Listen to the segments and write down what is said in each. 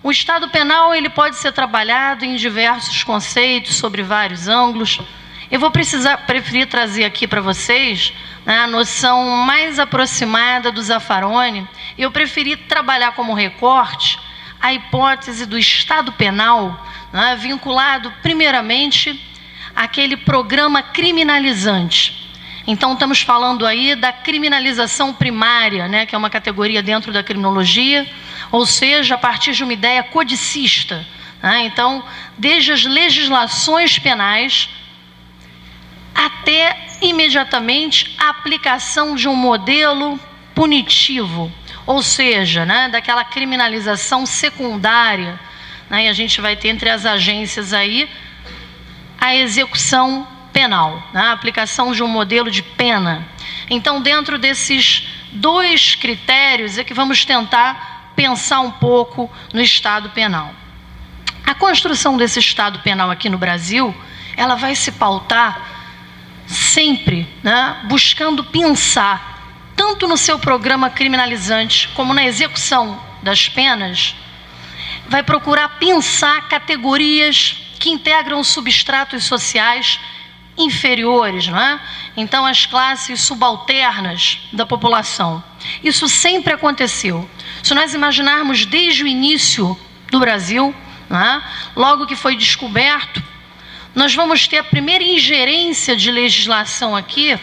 O Estado penal ele pode ser trabalhado em diversos conceitos, sobre vários ângulos. Eu vou preferir trazer aqui para vocês, né, a noção mais aproximada do Zaffaroni. Eu preferi trabalhar como recorte a hipótese do Estado penal, né, vinculado primeiramente àquele programa criminalizante. Então, estamos falando aí da criminalização primária, né, que é uma categoria dentro da criminologia, ou seja, a partir de uma ideia codicista, né? Então, desde as legislações penais até, imediatamente, a aplicação de um modelo punitivo, ou seja, né, daquela criminalização secundária, né, e a gente vai ter entre as agências aí a execução penal, né, a aplicação de um modelo de pena. Então, dentro desses dois critérios é que vamos tentar pensar um pouco no Estado penal. A construção desse Estado penal aqui no Brasil, ela vai se pautar sempre, né, buscando pensar, tanto no seu programa criminalizante, como na execução das penas, vai procurar pensar categorias que integram substratos sociais inferiores, não é? Então, as classes subalternas da população. Isso sempre aconteceu. Se nós imaginarmos desde o início do Brasil, não é? Logo que foi descoberto, nós vamos ter a primeira ingerência de legislação aqui,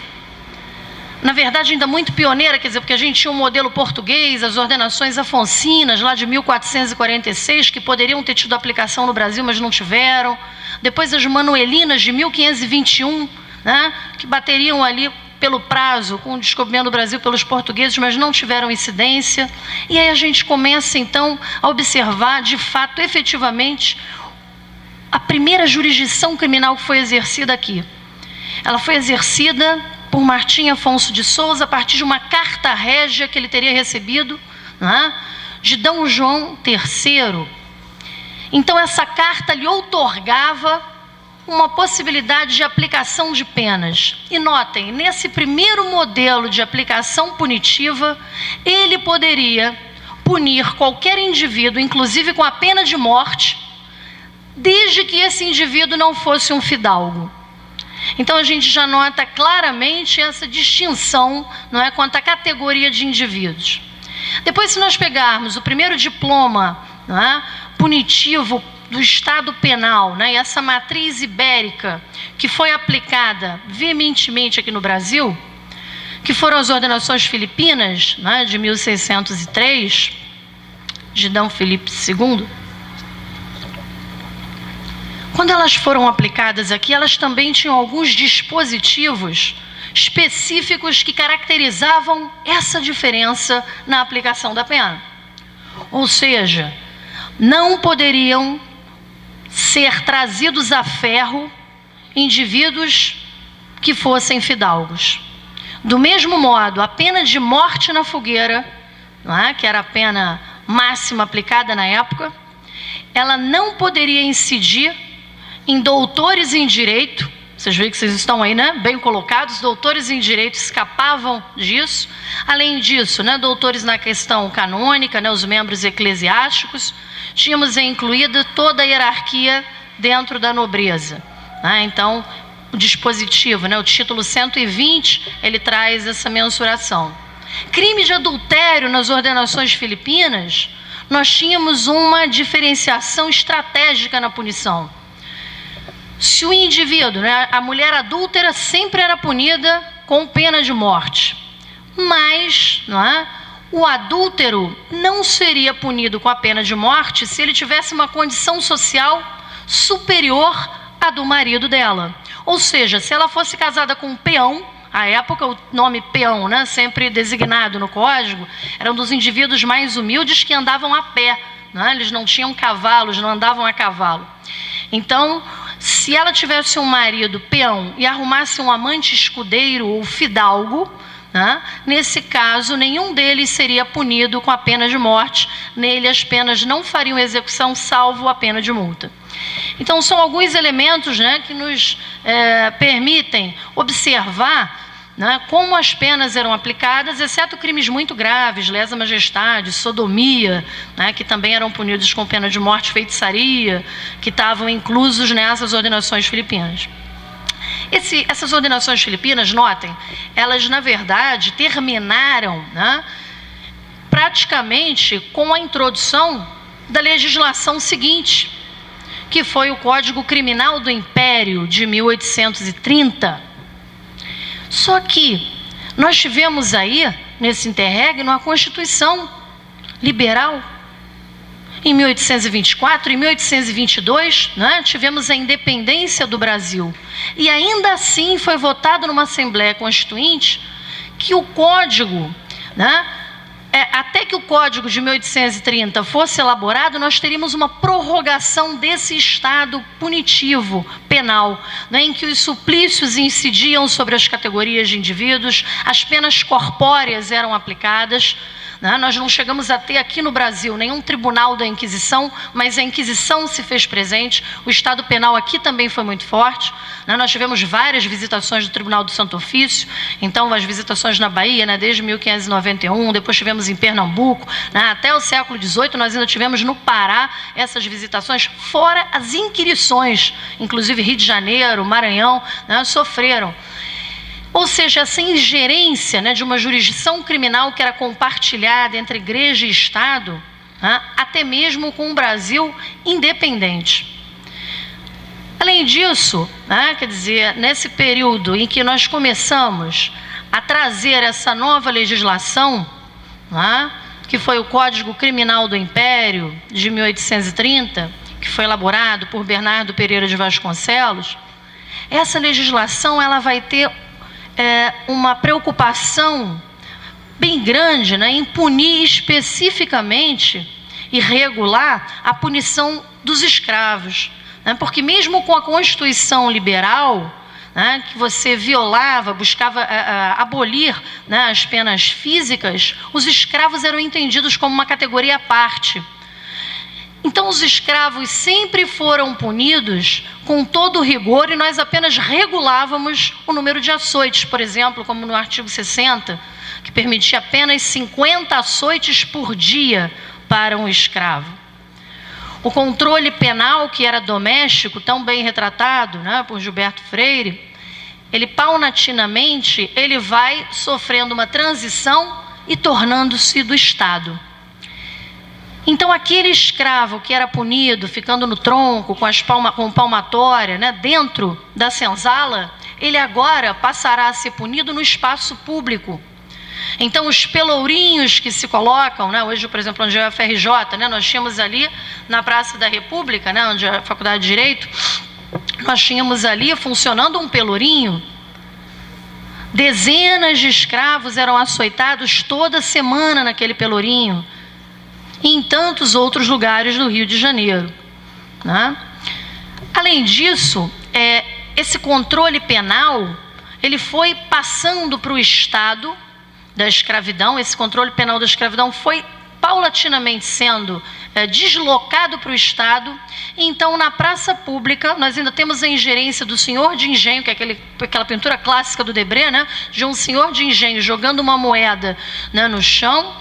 na verdade ainda muito pioneira, quer dizer, porque a gente tinha um modelo português, as ordenações afoncinas, lá de 1446, que poderiam ter tido aplicação no Brasil, mas não tiveram. Depois as manuelinas de 1521, né, que bateriam ali pelo prazo, com o descobrimento do Brasil pelos portugueses, mas não tiveram incidência. E aí a gente começa, então, a observar, de fato, efetivamente, a primeira jurisdição criminal que foi exercida aqui. Ela foi exercida por Martim Afonso de Souza, a partir de uma carta régia que ele teria recebido, né, de D. João III. Então, essa carta lhe outorgava uma possibilidade de aplicação de penas. E notem, nesse primeiro modelo de aplicação punitiva, ele poderia punir qualquer indivíduo, inclusive com a pena de morte, desde que esse indivíduo não fosse um fidalgo. Então, a gente já nota claramente essa distinção, não é, quanto à categoria de indivíduos. Depois, se nós pegarmos o primeiro diploma, não é, punitivo do Estado penal, né, e essa matriz ibérica que foi aplicada veementemente aqui no Brasil, que foram as ordenações filipinas, né, de 1603, de D. Felipe II, quando elas foram aplicadas aqui, elas também tinham alguns dispositivos específicos que caracterizavam essa diferença na aplicação da pena. Ou seja, não poderiam ser trazidos a ferro indivíduos que fossem fidalgos. Do mesmo modo, a pena de morte na fogueira, não é, que era a pena máxima aplicada na época, ela não poderia incidir em doutores em direito. Vocês veem que vocês estão aí, né, bem colocados. Doutores em direito escapavam disso. Além disso, né, doutores na questão canônica, né, os membros eclesiásticos. Tínhamos incluída toda a hierarquia dentro da nobreza, né? Então, o dispositivo, né, o título 120, ele traz essa mensuração. Crime de adultério nas ordenações filipinas, nós tínhamos uma diferenciação estratégica na punição. Se o indivíduo, né, a mulher adúltera sempre era punida com pena de morte, mas, não é, o adúltero não seria punido com a pena de morte se ele tivesse uma condição social superior à do marido dela. Ou seja, se ela fosse casada com um peão, à época o nome peão, né, sempre designado no código, era um dos indivíduos mais humildes que andavam a pé, né? Eles não tinham cavalos, não andavam a cavalo. Então, se ela tivesse um marido peão e arrumasse um amante escudeiro ou fidalgo, né, nesse caso, nenhum deles seria punido com a pena de morte. Nele, as penas não fariam execução, salvo a pena de multa. Então, são alguns elementos, né, que nos permitem observar né, como as penas eram aplicadas, exceto crimes muito graves, lesa majestade, sodomia, né, que também eram punidos com pena de morte, feitiçaria, que estavam inclusos nessas ordenações filipinas. Essas ordenações filipinas, notem, elas na verdade terminaram, né, praticamente com a introdução da legislação seguinte, que foi o Código Criminal do Império de 1830. Só que nós tivemos aí, nesse interregno, a Constituição Liberal. Em 1824, em 1822, né, tivemos a independência do Brasil. E ainda assim foi votado numa Assembleia Constituinte que o Código, né, até que o Código de 1830 fosse elaborado, nós teríamos uma prorrogação desse estado punitivo penal, né, em que os suplícios incidiam sobre as categorias de indivíduos, as penas corpóreas eram aplicadas. Nós não chegamos a ter aqui no Brasil nenhum tribunal da Inquisição, mas a Inquisição se fez presente, o Estado Penal aqui também foi muito forte. Nós tivemos várias visitações do Tribunal do Santo Ofício, então as visitações na Bahia, desde 1591, depois tivemos em Pernambuco, até o século XVIII nós ainda tivemos no Pará essas visitações, fora as inquirições, inclusive Rio de Janeiro, Maranhão, sofreram. Ou seja, essa ingerência, de uma jurisdição criminal que era compartilhada entre igreja e Estado, até mesmo com o Brasil independente. Além disso, quer dizer, nesse período em que nós começamos a trazer essa nova legislação, que foi o Código Criminal do Império de 1830, que foi elaborado por Bernardo Pereira de Vasconcelos, essa legislação ela vai ter uma preocupação bem grande, em punir especificamente e regular a punição dos escravos. Porque mesmo com a Constituição Liberal, que você violava, buscava abolir as penas físicas, os escravos eram entendidos como uma categoria à parte. Então, os escravos sempre foram punidos com todo o rigor e nós apenas regulávamos o número de açoites, por exemplo, como no artigo 60, que permitia apenas 50 açoites por dia para um escravo. O controle penal, que era doméstico, tão bem retratado por Gilberto Freire, ele paulatinamente ele vai sofrendo uma transição e tornando-se do Estado. Então, aquele escravo que era punido, ficando no tronco, com palmatória, dentro da senzala, ele agora passará a ser punido no espaço público. Então, os pelourinhos que se colocam, hoje, por exemplo, onde é a FRJ, nós tínhamos ali na Praça da República, onde é a Faculdade de Direito, nós tínhamos ali funcionando um pelourinho. Dezenas de escravos eram açoitados toda semana naquele pelourinho, e em tantos outros lugares do Rio de Janeiro. Além disso, esse controle penal, ele foi passando para o Estado da escravidão, esse controle penal da escravidão foi paulatinamente sendo deslocado para o Estado. Então, na praça pública, nós ainda temos a ingerência do senhor de engenho, que é aquela pintura clássica do Debré, de um senhor de engenho jogando uma moeda no chão,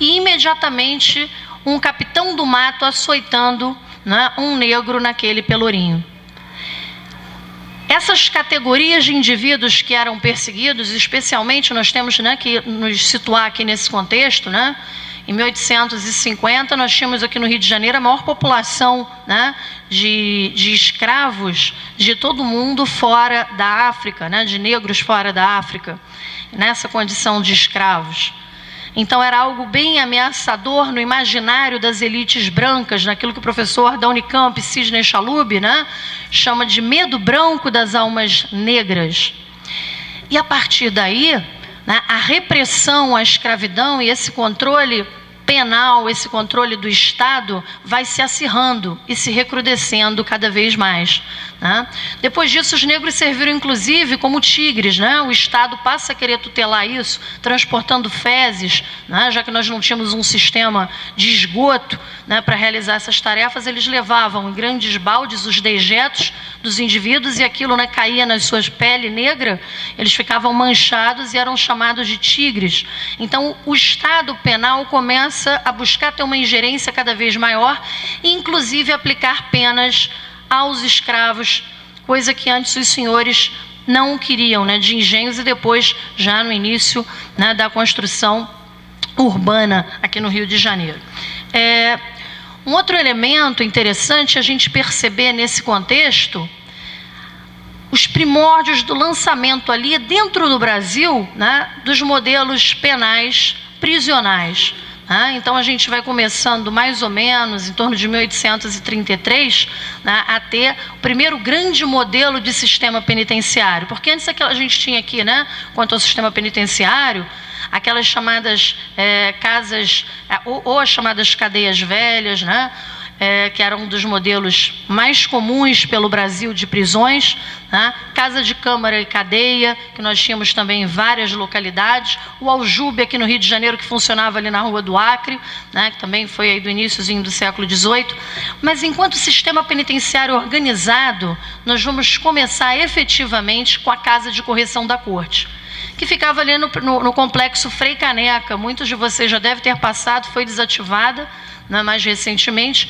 e imediatamente um capitão do mato açoitando um negro naquele pelourinho. Essas categorias de indivíduos que eram perseguidos, especialmente nós temos que nos situar aqui nesse contexto, em 1850 nós tínhamos aqui no Rio de Janeiro a maior população de escravos de todo o mundo fora da África, de negros fora da África, nessa condição de escravos. Então, era algo bem ameaçador no imaginário das elites brancas, naquilo que o professor da Unicamp, Sidney Chalub, chama de medo branco das almas negras. E, a partir daí, a repressão à escravidão e esse controle penal, esse controle do Estado, vai se acirrando e se recrudescendo cada vez mais. Depois disso, os negros serviram, inclusive, como tigres. O Estado passa a querer tutelar isso, transportando fezes, já que nós não tínhamos um sistema de esgoto para realizar essas tarefas, eles levavam em grandes baldes os dejetos dos indivíduos, e aquilo, né, caía na sua pele negra, eles ficavam manchados e eram chamados de tigres. Então, o Estado penal começa a buscar ter uma ingerência cada vez maior e, inclusive, aplicar penas aos escravos, coisa que antes os senhores não queriam, né, de engenhos, e depois, já no início, né, da construção urbana aqui no Rio de Janeiro. Um outro elemento interessante a gente perceber nesse contexto, os primórdios do lançamento ali dentro do Brasil, né, dos modelos penais prisionais. Então, a gente vai começando mais ou menos em torno de 1833, né, a ter o primeiro grande modelo de sistema penitenciário. Porque antes a gente tinha aqui, né, quanto ao sistema penitenciário, aquelas chamadas casas, ou as chamadas cadeias velhas, né, que eram um dos modelos mais comuns pelo Brasil de prisões, né? Casa de câmara e cadeia, que nós tínhamos também em várias localidades, o Aljube aqui no Rio de Janeiro, que funcionava ali na Rua do Acre, né? Que também foi aí do iníciozinho do século XVIII. Mas enquanto sistema penitenciário organizado, nós vamos começar efetivamente com a Casa de Correção da Corte, que ficava ali no complexo Frei Caneca. Muitos de vocês já devem ter passado, foi desativada, né, mais recentemente.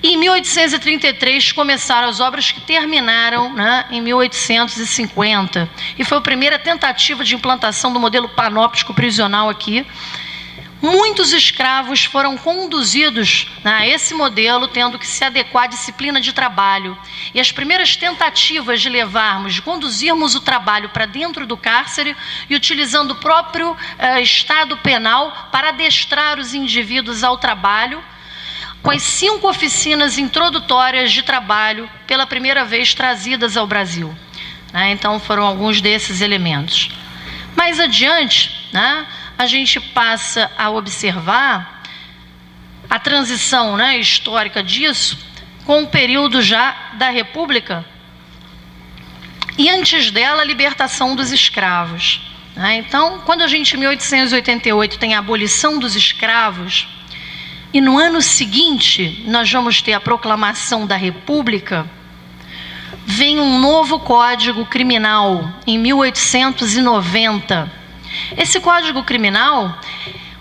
E em 1833 começaram as obras que terminaram, né, em 1850. E foi a primeira tentativa de implantação do modelo panóptico prisional aqui. Muitos escravos foram conduzidos, né, a esse modelo, tendo que se adequar à disciplina de trabalho. E as primeiras tentativas de conduzirmos o trabalho para dentro do cárcere e utilizando o próprio Estado penal para adestrar os indivíduos ao trabalho, com as 5 oficinas introdutórias de trabalho pela primeira vez trazidas ao Brasil. Então, foram alguns desses elementos. Mais adiante, né, a gente passa a observar a transição, né, histórica disso, com o período já da República, e antes dela, a libertação dos escravos. Então, quando a gente, em 1888, tem a abolição dos escravos, e no ano seguinte nós vamos ter a proclamação da República, vem um novo Código Criminal, em 1890. Esse Código Criminal,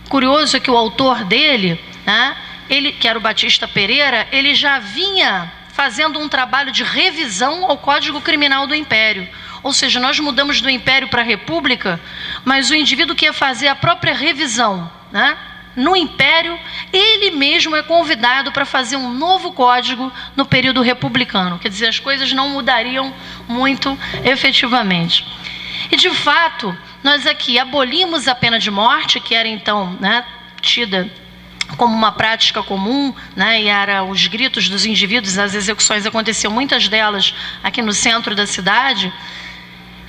curioso é que o autor dele, né, ele, que era o Batista Pereira, ele já vinha fazendo um trabalho de revisão ao Código Criminal do Império. Ou seja, nós mudamos do Império para a República, mas o indivíduo que ia fazer a própria revisão, né, no Império, ele mesmo é convidado para fazer um novo código no período republicano. Quer dizer, as coisas não mudariam muito efetivamente. E, de fato, nós aqui abolimos a pena de morte, que era então, né, tida como uma prática comum, né, e era os gritos dos indivíduos, as execuções aconteciam, muitas delas aqui no centro da cidade.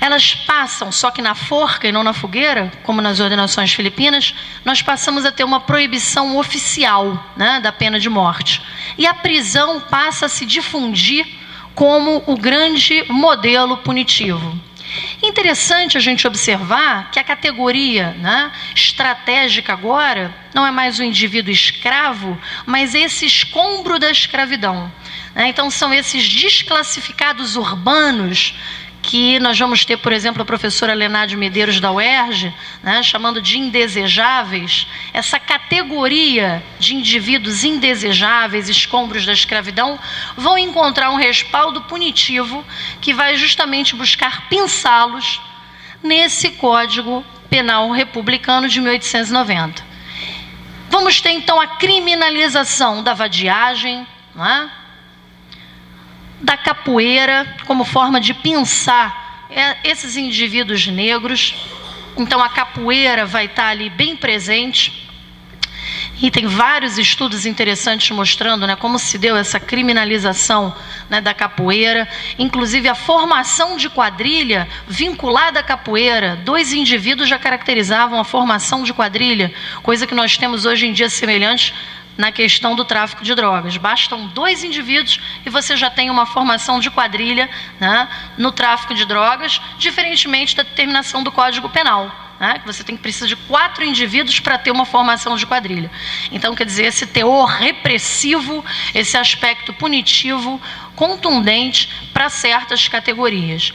Elas passam, só que na forca e não na fogueira, como nas ordenações filipinas, nós passamos a ter uma proibição oficial, né, da pena de morte. E a prisão passa a se difundir como o grande modelo punitivo. Interessante a gente observar que a categoria, né, estratégica agora não é mais o indivíduo escravo, mas esse escombro da escravidão. Então, são esses desclassificados urbanos que nós vamos ter, por exemplo, a professora Lenádio Medeiros da UERJ, né, chamando de indesejáveis. Essa categoria de indivíduos indesejáveis, escombros da escravidão, vão encontrar um respaldo punitivo que vai justamente buscar pensá-los nesse Código Penal Republicano de 1890. Vamos ter, então, a criminalização da vadiagem, não é? Da capoeira, como forma de pensar esses indivíduos negros. Então, a capoeira vai estar ali bem presente. E tem vários estudos interessantes mostrando, né, como se deu essa criminalização, né, da capoeira. Inclusive, a formação de quadrilha vinculada à capoeira. 2 indivíduos já caracterizavam a formação de quadrilha, coisa que nós temos hoje em dia semelhante na questão do tráfico de drogas. Bastam 2 indivíduos e você já tem uma formação de quadrilha, né, no tráfico de drogas, diferentemente da determinação do Código Penal, né, que você precisa de 4 indivíduos para ter uma formação de quadrilha. Então, quer dizer, esse teor repressivo, esse aspecto punitivo, contundente para certas categorias.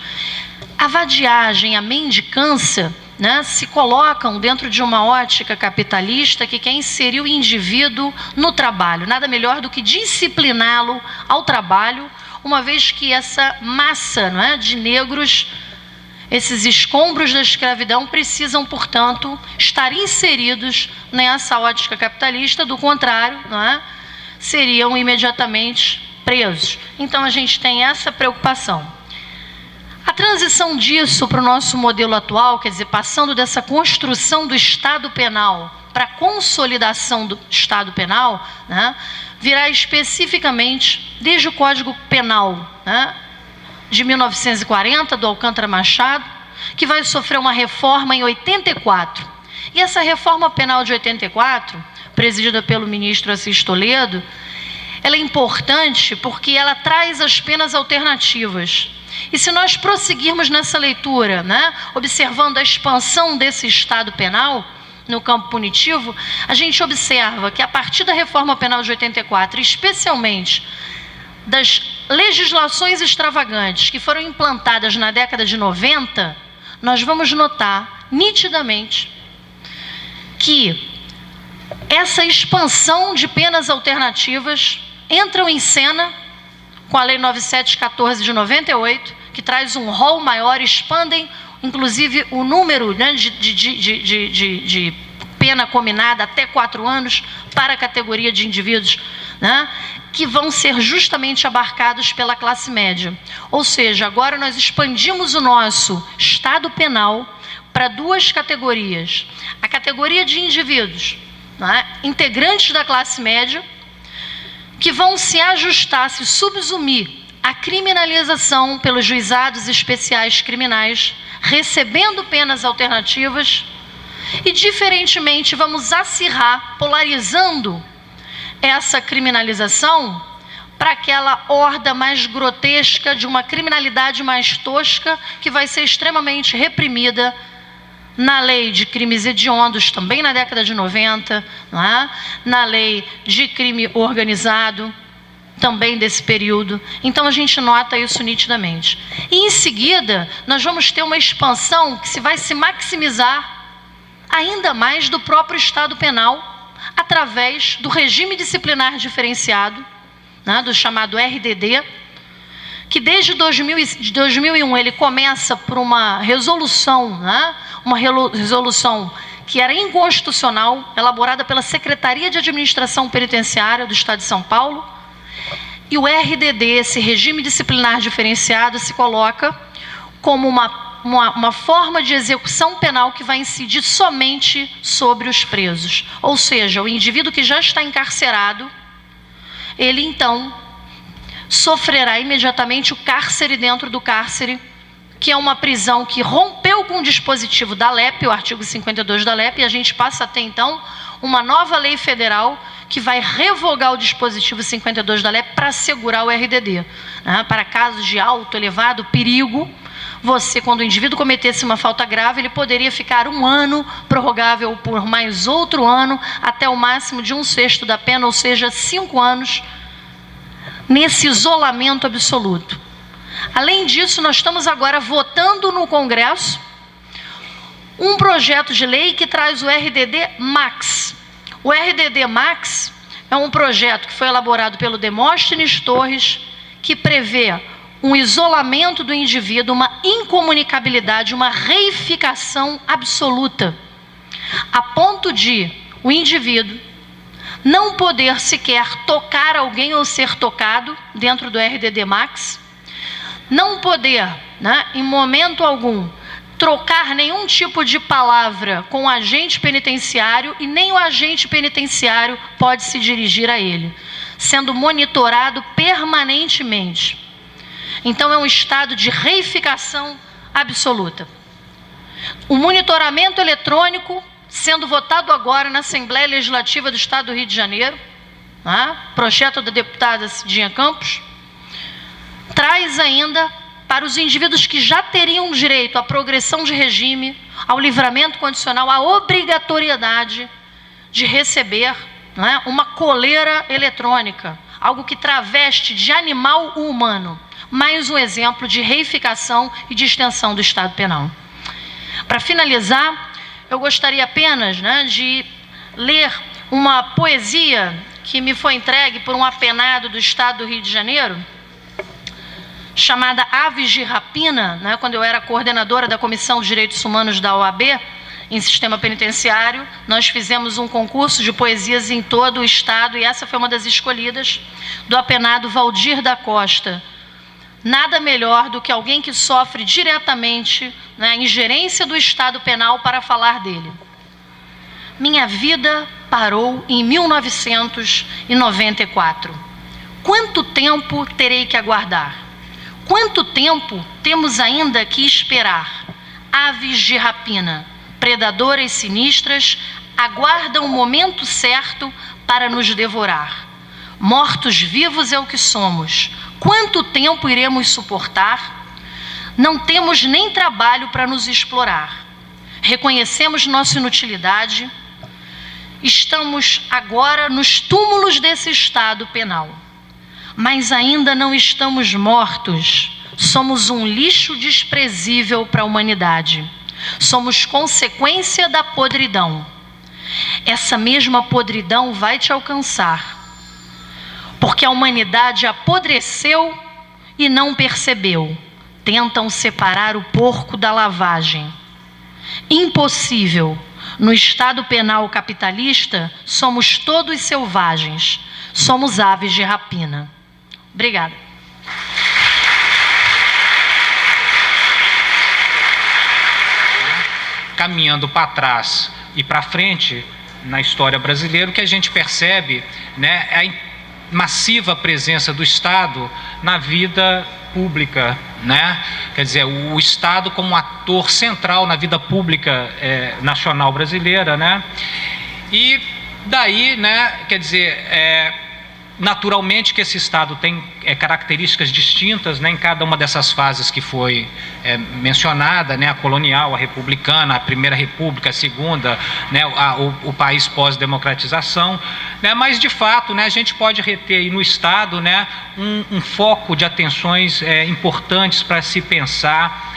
A vadiagem, a mendicância, né, se colocam dentro de uma ótica capitalista que quer inserir o indivíduo no trabalho. Nada melhor do que discipliná-lo ao trabalho, uma vez que essa massa, não é, de negros, esses escombros da escravidão, precisam, portanto, estar inseridos nessa ótica capitalista. Do contrário, não é, seriam imediatamente presos. Então, a gente tem essa preocupação. A transição disso para o nosso modelo atual, quer dizer, passando dessa construção do Estado penal para a consolidação do Estado penal, né, virá especificamente desde o Código Penal, né, de 1940, do Alcântara Machado, que vai sofrer uma reforma em 84. E essa reforma penal de 84, presidida pelo ministro Assis Toledo, ela é importante porque ela traz as penas alternativas. E se nós prosseguirmos nessa leitura, né, observando a expansão desse Estado penal no campo punitivo, a gente observa que a partir da reforma penal de 84, especialmente das legislações extravagantes que foram implantadas na década de 90, nós vamos notar nitidamente que essa expansão de penas alternativas entram em cena com a Lei 9714 de 98, que traz um rol maior, expandem inclusive o número, né, de pena combinada até 4 anos para a categoria de indivíduos, né, que vão ser justamente abarcados pela classe média. Ou seja, agora nós expandimos o nosso Estado penal para 2 categorias. A categoria de indivíduos, né, integrantes da classe média, que vão se ajustar, se subsumir à criminalização pelos juizados especiais criminais, recebendo penas alternativas, e, diferentemente, vamos acirrar, polarizando essa criminalização para aquela horda mais grotesca de uma criminalidade mais tosca, que vai ser extremamente reprimida na lei de crimes hediondos, também na década de 90, não é? Na lei de crime organizado, também desse período. Então, a gente nota isso nitidamente. E, em seguida, nós vamos ter uma expansão que vai se maximizar ainda mais do próprio Estado penal, através do regime disciplinar diferenciado, né, do chamado RDD, que desde 2001 ele começa por uma resolução, né, uma resolução que era inconstitucional, elaborada pela Secretaria de Administração Penitenciária do Estado de São Paulo. E o RDD, esse regime disciplinar diferenciado, se coloca como uma forma de execução penal que vai incidir somente sobre os presos. Ou seja, o indivíduo que já está encarcerado, ele então sofrerá imediatamente o cárcere dentro do cárcere, que é uma prisão que rompeu com o dispositivo da LEP, o artigo 52 da LEP, e a gente passa a ter, então, uma nova lei federal que vai revogar o dispositivo 52 da LEP para assegurar o RDD. Né? Para casos de alto, elevado perigo, você, quando o indivíduo cometesse uma falta grave, ele poderia ficar 1 ano, prorrogável por mais outro ano, até o máximo de 1/6 da pena, ou seja, 5 anos, nesse isolamento absoluto. Além disso, nós estamos agora votando no Congresso um projeto de lei que traz o RDD Max. O RDD Max é um projeto que foi elaborado pelo Demóstenes Torres, que prevê um isolamento do indivíduo, uma incomunicabilidade, uma reificação absoluta, a ponto de o indivíduo não poder sequer tocar alguém ou ser tocado dentro do RDD Max, não poder, né, em momento algum, trocar nenhum tipo de palavra com o agente penitenciário, e nem o agente penitenciário pode se dirigir a ele, sendo monitorado permanentemente. Então, é um estado de reificação absoluta. O monitoramento eletrônico, sendo votado agora na Assembleia Legislativa do Estado do Rio de Janeiro, né, projeto da deputada Cidinha Campos, traz ainda para os indivíduos que já teriam direito à progressão de regime, ao livramento condicional, a obrigatoriedade de receber, né, uma coleira eletrônica, algo que traveste de animal o humano. Mais um exemplo de reificação e de extensão do Estado penal. Para finalizar, eu gostaria apenas, de ler uma poesia que me foi entregue por um apenado do Estado do Rio de Janeiro, chamada Aves de Rapina, quando eu era coordenadora da Comissão de Direitos Humanos da OAB, em sistema penitenciário. Nós fizemos um concurso de poesias em todo o Estado e essa foi uma das escolhidas, do apenado Valdir da Costa. Nada melhor do que alguém que sofre diretamente a ingerência do Estado penal para falar dele. Minha vida parou em 1994. Quanto tempo terei que aguardar? Quanto tempo temos ainda que esperar? Aves de rapina, predadoras sinistras, aguardam o momento certo para nos devorar. Mortos-vivos é o que somos. Quanto tempo iremos suportar? Não temos nem trabalho para nos explorar. Reconhecemos nossa inutilidade. Estamos agora nos túmulos desse Estado penal. Mas ainda não estamos mortos. Somos um lixo desprezível para a humanidade. Somos consequência da podridão. Essa mesma podridão vai te alcançar. Porque a humanidade apodreceu e não percebeu. Tentam separar o porco da lavagem. Impossível. No Estado penal capitalista, somos todos selvagens. Somos aves de rapina. Obrigada. Caminhando para trás e para frente na história brasileira, o que a gente percebe, é a massiva presença do Estado na vida pública, Quer dizer, o Estado como um ator central na vida pública nacional brasileira, E daí, quer dizer, naturalmente que esse Estado tem características distintas, em cada uma dessas fases que foi mencionada, a colonial, a republicana, a primeira república, a segunda, o país pós-democratização, mas de fato a gente pode reter aí no Estado um foco de atenções importantes para se pensar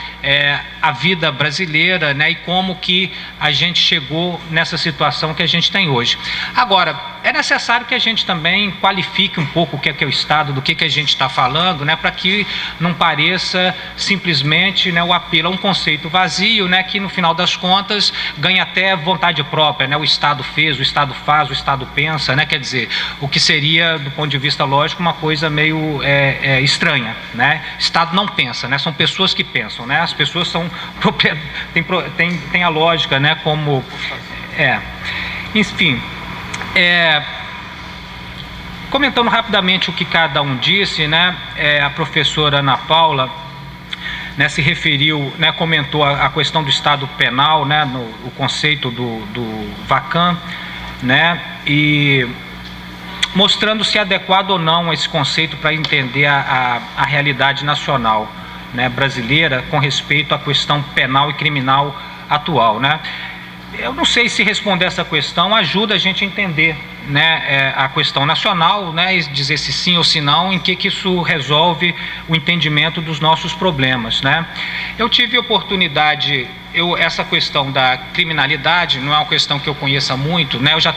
a vida brasileira, e como que a gente chegou nessa situação que a gente tem hoje. Agora, é necessário que a gente também qualifique um pouco o que é o Estado, do que a gente está falando, para que não pareça simplesmente o apelo a um conceito vazio, que no final das contas ganha até vontade própria, o Estado fez, o Estado faz, o Estado pensa, quer dizer, o que seria, do ponto de vista lógico, uma coisa meio estranha, Estado não pensa, são pessoas que pensam, as pessoas são tem a lógica, como enfim, comentando rapidamente o que cada um disse, a professora Ana Paula se referiu, comentou a questão do Estado penal, o conceito do Vacan, e mostrando se adequado ou não a esse conceito para entender a realidade nacional, brasileira com respeito à questão penal e criminal atual, Eu não sei se responder essa questão ajuda a gente a entender, a questão nacional, e dizer se sim ou se não, em que isso resolve o entendimento dos nossos problemas, Eu tive oportunidade, essa questão da criminalidade não é uma questão que eu conheça muito, Eu já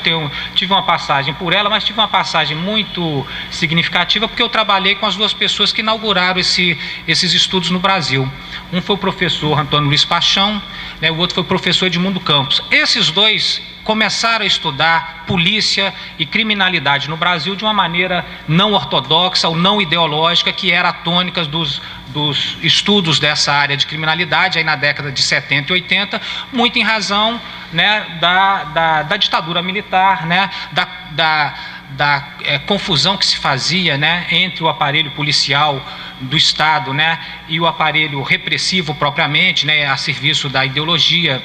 tive uma passagem por ela, mas tive uma passagem muito significativa porque eu trabalhei com as duas pessoas que inauguraram esses estudos no Brasil. Um foi o professor Antônio Luiz Paixão, o outro foi o professor Edmundo Campos. Esses dois começaram a estudar polícia e criminalidade no Brasil de uma maneira não ortodoxa ou não ideológica, que era a tônica dos estudos dessa área de criminalidade aí na década de 70 e 80, muito em razão da ditadura militar, da confusão que se fazia entre o aparelho policial do Estado e o aparelho repressivo propriamente, a serviço da ideologia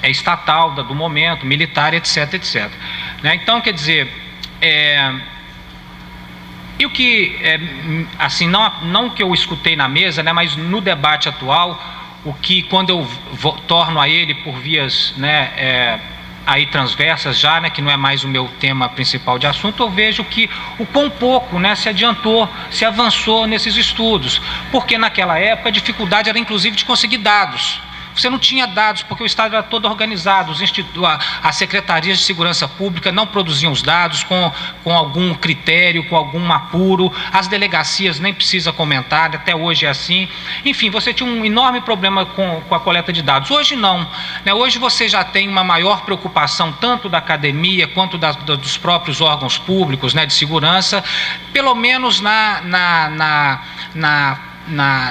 estatal, do momento, militar, etc, etc. Então, quer dizer, e o que, assim, não que eu escutei na mesa, mas no debate atual, o que, quando eu torno a ele por vias aí transversas já, né, que não é mais o meu tema principal de assunto, eu vejo que o quão pouco, né, se adiantou, se avançou nesses estudos, porque naquela época a dificuldade era inclusive de conseguir dados. Você não tinha dados porque o Estado era todo organizado, as secretarias de segurança pública não produziam os dados com algum critério, com algum apuro, as delegacias nem precisa comentar, até hoje é assim. Enfim, você tinha um enorme problema com a coleta de dados. Hoje não, né? Hoje você já tem uma maior preocupação tanto da academia quanto dos próprios órgãos públicos, né, de segurança, pelo menos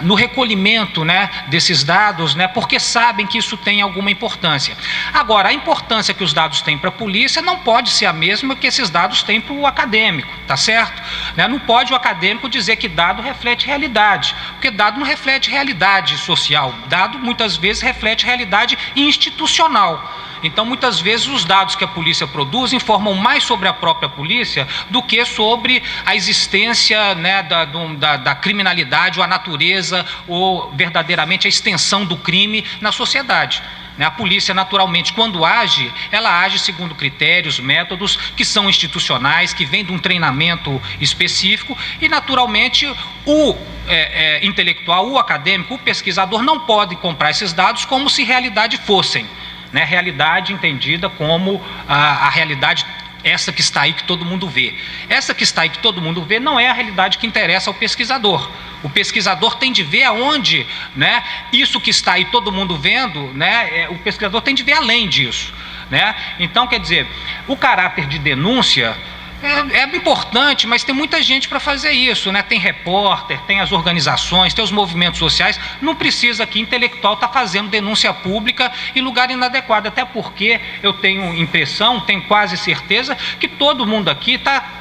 no recolhimento, né, desses dados, né, porque sabem que isso tem alguma importância. Agora, a importância que os dados têm para a polícia não pode ser a mesma que esses dados têm para o acadêmico, tá certo? Né? Não pode o acadêmico dizer que dado reflete realidade, porque dado não reflete realidade social, dado muitas vezes reflete realidade institucional. Então, muitas vezes, os dados que a polícia produz informam mais sobre a própria polícia do que sobre a existência, né, da criminalidade, ou a natureza, ou verdadeiramente a extensão do crime na sociedade. A polícia, naturalmente, quando age, ela age segundo critérios, métodos que são institucionais, que vêm de um treinamento específico e, naturalmente, o intelectual, o acadêmico, o pesquisador não pode comprar esses dados como se realidade fossem. Né, realidade entendida como a realidade essa que está aí que todo mundo vê. Essa que está aí que todo mundo vê não é a realidade que interessa ao pesquisador. O pesquisador tem de ver aonde, né, isso que está aí todo mundo vendo, né, o pesquisador tem de ver além disso. Né? Então, quer dizer, o caráter de denúncia é importante, mas tem muita gente para fazer isso, né? Tem repórter, tem as organizações, tem os movimentos sociais. Não precisa que intelectual está fazendo denúncia pública em lugar inadequado, até porque eu tenho impressão, tenho quase certeza que todo mundo aqui está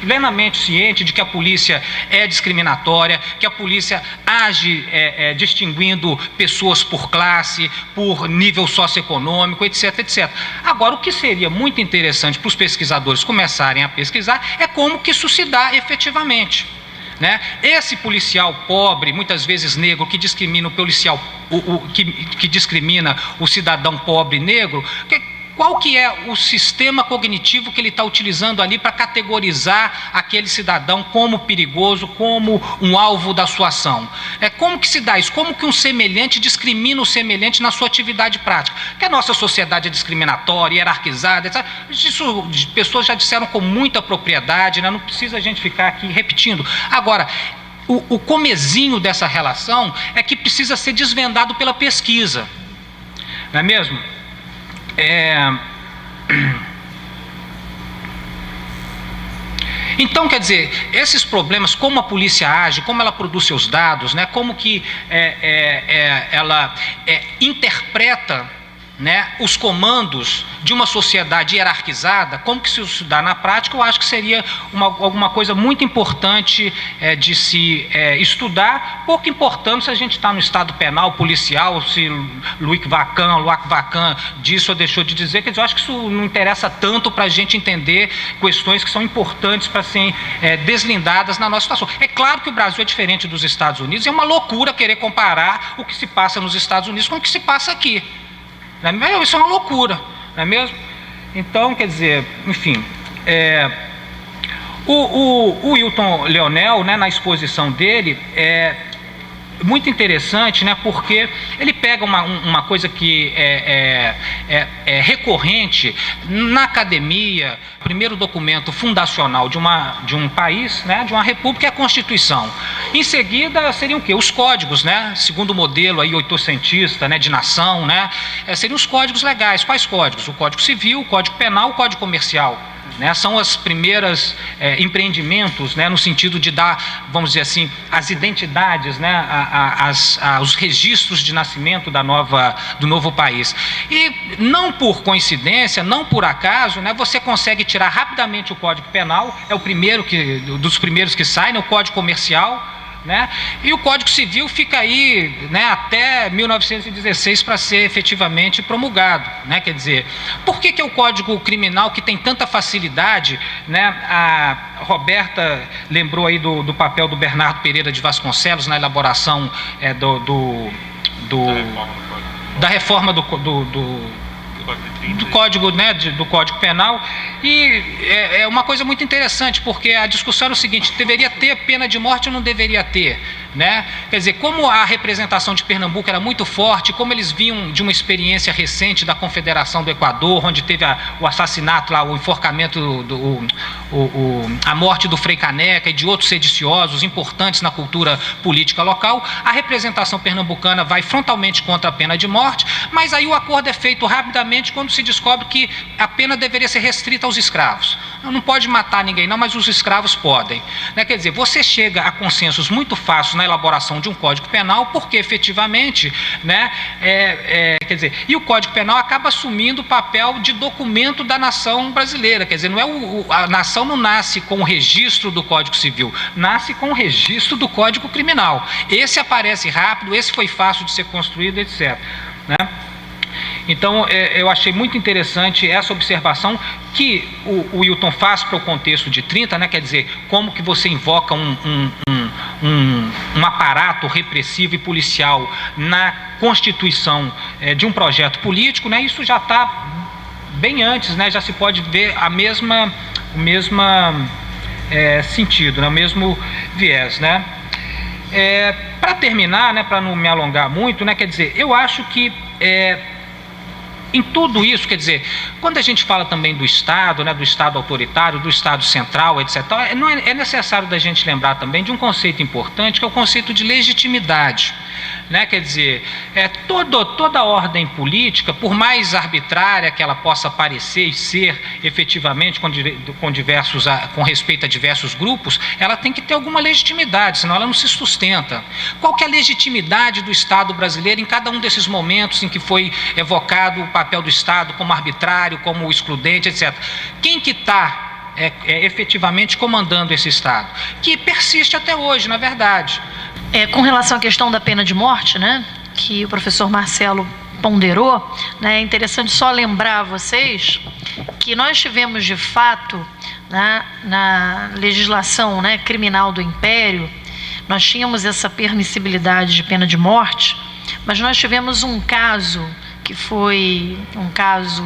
plenamente ciente de que a polícia é discriminatória, que a polícia age distinguindo pessoas por classe, por nível socioeconômico, etc, etc. Agora, o que seria muito interessante para os pesquisadores começarem a pesquisar é como que isso se dá efetivamente. Né? Esse policial pobre, muitas vezes negro, que discrimina o policial, que discrimina o cidadão pobre negro, qual que é o sistema cognitivo que ele está utilizando ali para categorizar aquele cidadão como perigoso, como um alvo da sua ação? Como que se dá isso? Como que um semelhante discrimina o semelhante na sua atividade prática? Porque a nossa sociedade é discriminatória, hierarquizada, etc. Isso pessoas já disseram com muita propriedade, né? Não precisa a gente ficar aqui repetindo. Agora, o comezinho dessa relação é que precisa ser desvendado pela pesquisa, não é mesmo? Então, quer dizer, esses problemas, como a polícia age, como ela produz seus dados, né, como que ela interpreta, né, os comandos de uma sociedade hierarquizada, como que isso dá na prática, eu acho que seria alguma coisa muito importante de se estudar, pouco importante se a gente está no estado penal, policial, se Luc Vacan disse ou deixou de dizer, quer dizer, eu acho que isso não interessa tanto para a gente entender questões que são importantes para serem deslindadas na nossa situação. É claro que o Brasil é diferente dos Estados Unidos, é uma loucura querer comparar o que se passa nos Estados Unidos com o que se passa aqui. Isso é uma loucura, não é mesmo? Então, quer dizer, enfim, o Wilton Leonel, né, na exposição dele, muito interessante, né, porque ele pega uma coisa que é recorrente na academia. O primeiro documento fundacional de um país, né, de uma república, é a Constituição. Em seguida seriam o quê? Os códigos, né, segundo o modelo aí oitocentista, né, de nação, né, seriam os códigos legais. Quais códigos? O Código Civil, o Código Penal, o Código Comercial. Né, são as primeiras empreendimentos, né, no sentido de dar, vamos dizer assim, as identidades, né, os registros de nascimento do novo país. E não por coincidência, não por acaso, né, você consegue tirar rapidamente o Código Penal, é o primeiro dos primeiros que sai, né, o Código Comercial, né, e o Código Civil fica aí, né, até 1916 para ser efetivamente promulgado, né, quer dizer, por que é o Código Criminal que tem tanta facilidade, né? A Roberta lembrou aí do papel do Bernardo Pereira de Vasconcelos na elaboração da reforma do do Código, né, do Código Penal, e é uma coisa muito interessante, porque a discussão era o seguinte: deveria ter pena de morte ou não deveria ter, né? Quer dizer, como a representação de Pernambuco era muito forte, como eles vinham de uma experiência recente da Confederação do Equador, onde teve o assassinato lá, o enforcamento, a morte do Frei Caneca e de outros sediciosos importantes na cultura política local, a representação pernambucana vai frontalmente contra a pena de morte, mas aí o acordo é feito rapidamente quando se descobre que a pena deveria ser restrita aos escravos. Não pode matar ninguém não, mas os escravos podem, né? Quer dizer, você chega a consensos muito fáceis na elaboração de um Código Penal, porque efetivamente, né, quer dizer, e o Código Penal acaba assumindo o papel de documento da nação brasileira. Quer dizer, não a nação não nasce com o registro do Código Civil, nasce com o registro do Código Criminal. Esse aparece rápido, esse foi fácil de ser construído, etc., né? Então, eu achei muito interessante essa observação que o Wilton faz para o contexto de 30, né? Quer dizer, como que você invoca um aparato repressivo e policial na constituição de um projeto político, né? Isso já está bem antes, né? Já se pode ver o mesmo sentido, né? O mesmo viés, né? Para terminar, né? Para não me alongar muito, né? Quer dizer, eu acho que em tudo isso, quer dizer, quando a gente fala também do Estado, né, do Estado autoritário, do Estado central, etc., é necessário da gente lembrar também de um conceito importante, que é o conceito de legitimidade, né? Quer dizer, toda ordem política, por mais arbitrária que ela possa parecer e ser efetivamente com respeito a diversos grupos, ela tem que ter alguma legitimidade, senão ela não se sustenta. Qual que é a legitimidade do Estado brasileiro em cada um desses momentos em que foi evocado o papel do Estado como arbitrário, como excludente, etc.? Quem que está efetivamente comandando esse Estado? Que persiste até hoje, na verdade. Com relação à questão da pena de morte, né, que o professor Marcelo ponderou, né, é interessante só lembrar a vocês que nós tivemos, de fato, na legislação, né, criminal do Império, nós tínhamos essa permissibilidade de pena de morte, mas nós tivemos um caso que foi um caso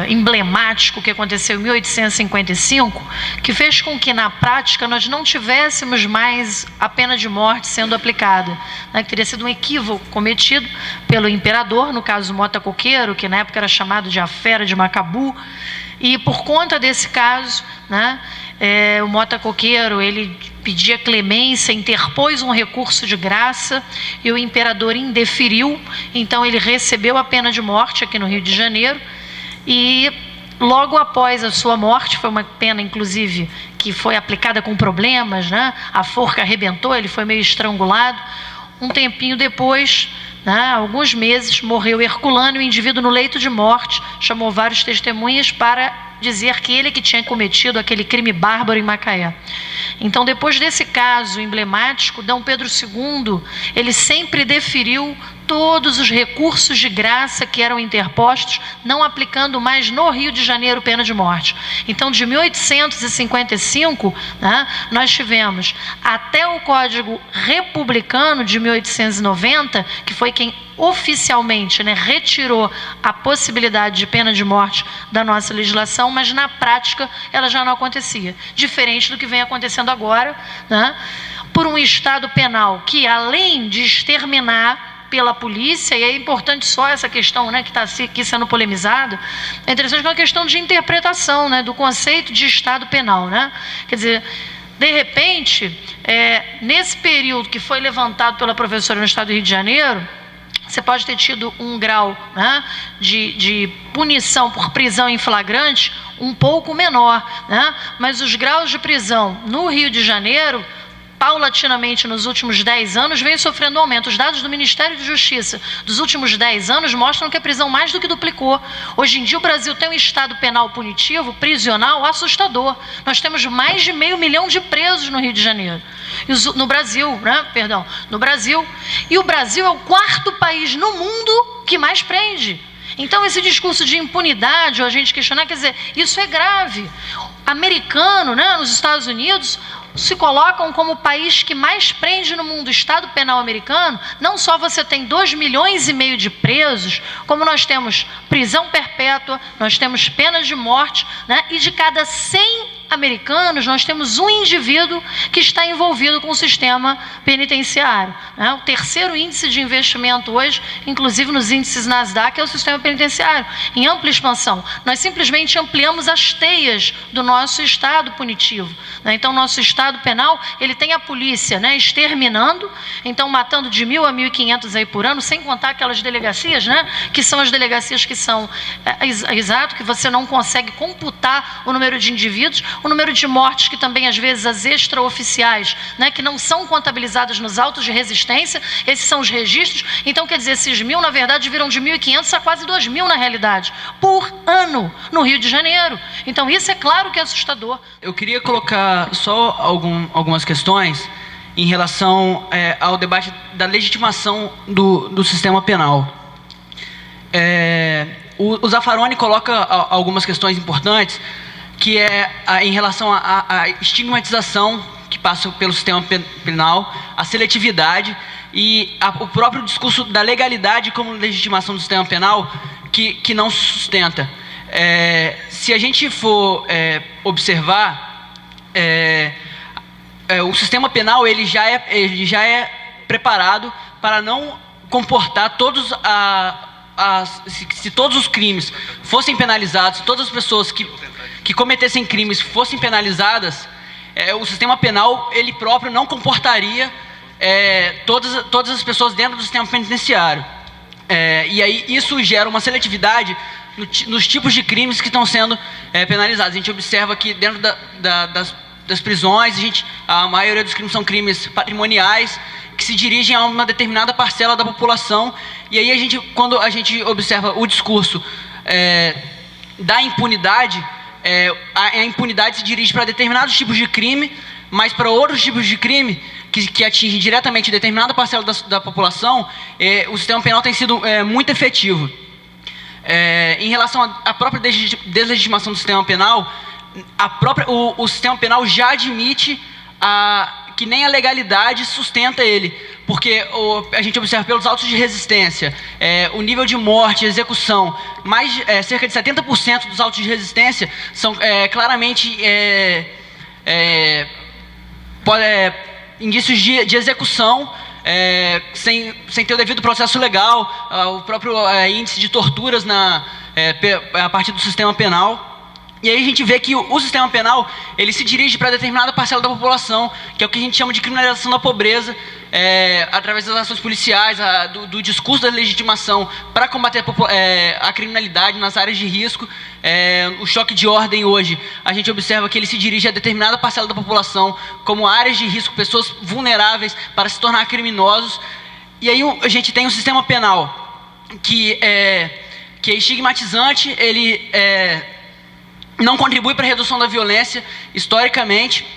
emblemático que aconteceu em 1855, que fez com que na prática nós não tivéssemos mais a pena de morte sendo aplicada, né, que teria sido um equívoco cometido pelo imperador, no caso Mota Coqueiro, que na época era chamado de a Fera de Macabu, e por conta desse caso, né, o Mota Coqueiro, ele pedia clemência, interpôs um recurso de graça e o imperador indeferiu, então ele recebeu a pena de morte aqui no Rio de Janeiro. E logo após a sua morte, foi uma pena inclusive que foi aplicada com problemas, né? A forca arrebentou, ele foi meio estrangulado. Um tempinho depois, né, alguns meses, morreu Herculano, e o indivíduo no leito de morte chamou vários testemunhas para dizer que ele que tinha cometido aquele crime bárbaro em Macaé. Então, depois desse caso emblemático, D. Pedro II, ele sempre deferiu todos os recursos de graça que eram interpostos, não aplicando mais no Rio de Janeiro pena de morte. Então, de 1855, né, nós tivemos até o Código Republicano de 1890, que foi quem oficialmente, né, retirou a possibilidade de pena de morte da nossa legislação, mas na prática ela já não acontecia. Diferente do que vem acontecendo agora, né, por um Estado penal que, além de exterminar pela polícia, e é importante só essa questão, né, que está aqui sendo polemizado, é interessante que é uma questão de interpretação, né, do conceito de Estado penal, né? Quer dizer, de repente, nesse período que foi levantado pela professora no Estado do Rio de Janeiro, você pode ter tido um grau, né, de punição por prisão em flagrante um pouco menor, né? Mas os graus de prisão no Rio de Janeiro, paulatinamente nos últimos 10 anos, vem sofrendo aumento. Os dados do Ministério da Justiça dos últimos 10 anos mostram que a prisão mais do que duplicou. Hoje em dia o Brasil tem um estado penal punitivo, prisional, assustador. Nós temos mais de 500 mil de presos no Rio de Janeiro. No Brasil, né? Perdão, no Brasil. E o Brasil é o 4º país no mundo que mais prende. Então esse discurso de impunidade, ou a gente questionar, quer dizer, isso é grave. Americano, né, nos Estados Unidos, se colocam como o país que mais prende no mundo. O Estado Penal americano, não só você tem 2,5 milhões de presos, como nós temos prisão perpétua, nós temos pena de morte, né? E de cada 100 americanos, nós temos um indivíduo que está envolvido com o sistema penitenciário, né? O terceiro índice de investimento hoje, inclusive nos índices Nasdaq, é o sistema penitenciário, em ampla expansão. Nós simplesmente ampliamos as teias do nosso Estado punitivo, né? Então, nosso Estado penal, ele tem a polícia, né, exterminando, então matando de 1.000 a 1.500 aí por ano, sem contar aquelas delegacias, né, que são as delegacias que são, exato, que você não consegue computar o número de indivíduos, o número de mortes que também, às vezes, as extraoficiais, né, que não são contabilizadas nos autos de resistência, esses são os registros. Então, quer dizer, esses 1.000, na verdade, viram de 1.500 a quase 2.000, na realidade, por ano, no Rio de Janeiro. Então, isso é claro que é assustador. Eu queria colocar só algumas questões em relação ao debate da legitimação do sistema penal. O Zaffaroni coloca algumas questões importantes, que é em relação à estigmatização que passa pelo sistema penal, a seletividade e o próprio discurso da legalidade como legitimação do sistema penal que não se sustenta. Se a gente for observar, o sistema penal ele já é preparado para não comportar se todos os crimes fossem penalizados, se todas as pessoas que cometessem crimes fossem penalizadas, o sistema penal ele próprio não comportaria todas as pessoas dentro do sistema penitenciário. E aí isso gera uma seletividade nos tipos de crimes que estão sendo penalizados. A gente observa que dentro das prisões, a maioria dos crimes são crimes patrimoniais, que se dirigem a uma determinada parcela da população. E aí quando a gente observa o discurso da impunidade, a impunidade se dirige para determinados tipos de crime, mas para outros tipos de crime que atingem diretamente determinada parcela da população, o sistema penal tem sido muito efetivo. Em relação à própria deslegitimação do sistema penal, o sistema penal já admite que nem a legalidade sustenta ele, porque a gente observa pelos autos de resistência, o nível de morte, execução, cerca de 70% dos autos de resistência são claramente indícios de execução, sem ter o devido processo legal, o próprio índice de torturas a partir do sistema penal. E aí a gente vê que o sistema penal ele se dirige para determinada parcela da população, que é o que a gente chama de criminalização da pobreza, através das ações policiais, do discurso da legitimação para combater a criminalidade nas áreas de risco. O choque de ordem hoje, a gente observa que ele se dirige a determinada parcela da população como áreas de risco, pessoas vulneráveis para se tornar criminosos. E aí a gente tem um sistema penal que é estigmatizante, ele não contribui para a redução da violência, historicamente,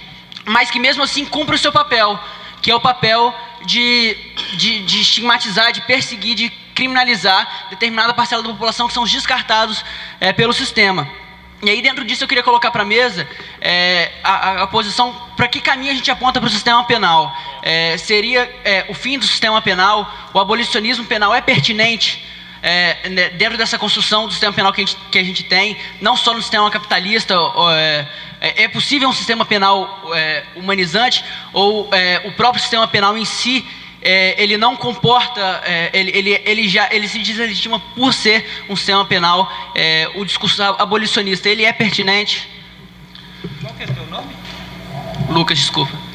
mas que mesmo assim cumpre o seu papel, que é o papel de estigmatizar, de perseguir, de criminalizar determinada parcela da população que são os descartados pelo sistema. E aí dentro disso eu queria colocar para a mesa a posição, para que caminho a gente aponta para o sistema penal. Seria o fim do sistema penal? O abolicionismo penal é pertinente dentro dessa construção do sistema penal que a gente tem, não só no sistema capitalista? É possível um sistema penal humanizante, ou o próprio sistema penal em si ele não comporta, ele se deslegitima por ser um sistema penal? O discurso abolicionista, ele é pertinente? Qual que é o teu nome? Lucas, desculpa.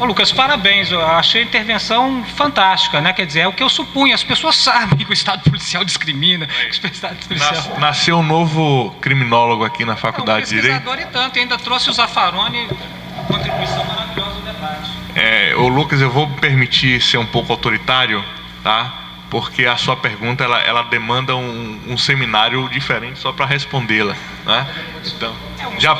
Lucas, parabéns, eu achei a intervenção fantástica, né? Quer dizer, é o que eu supunho, as pessoas sabem que o Estado policial discrimina, que o Estado policial... Nasceu um novo criminólogo aqui na Faculdade de Direito. Um pesquisador e tanto, ainda trouxe o Zaffaroni, contribuição maravilhosa ao debate. Lucas, eu vou me permitir ser um pouco autoritário, tá? Porque a sua pergunta, ela demanda um seminário diferente só para respondê-la, né? Então, já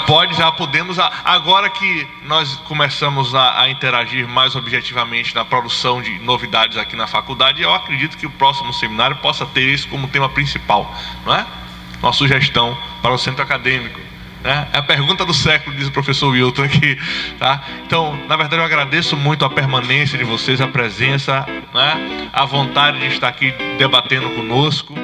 podemos, agora que nós começamos a interagir mais objetivamente na produção de novidades aqui na faculdade, eu acredito que o próximo seminário possa ter isso como tema principal, não é? Uma sugestão para o centro acadêmico, né? É a pergunta do século, diz o professor Wilton aqui, tá? Então, na verdade, eu agradeço muito a permanência de vocês, a presença, né? A vontade de estar aqui debatendo conosco.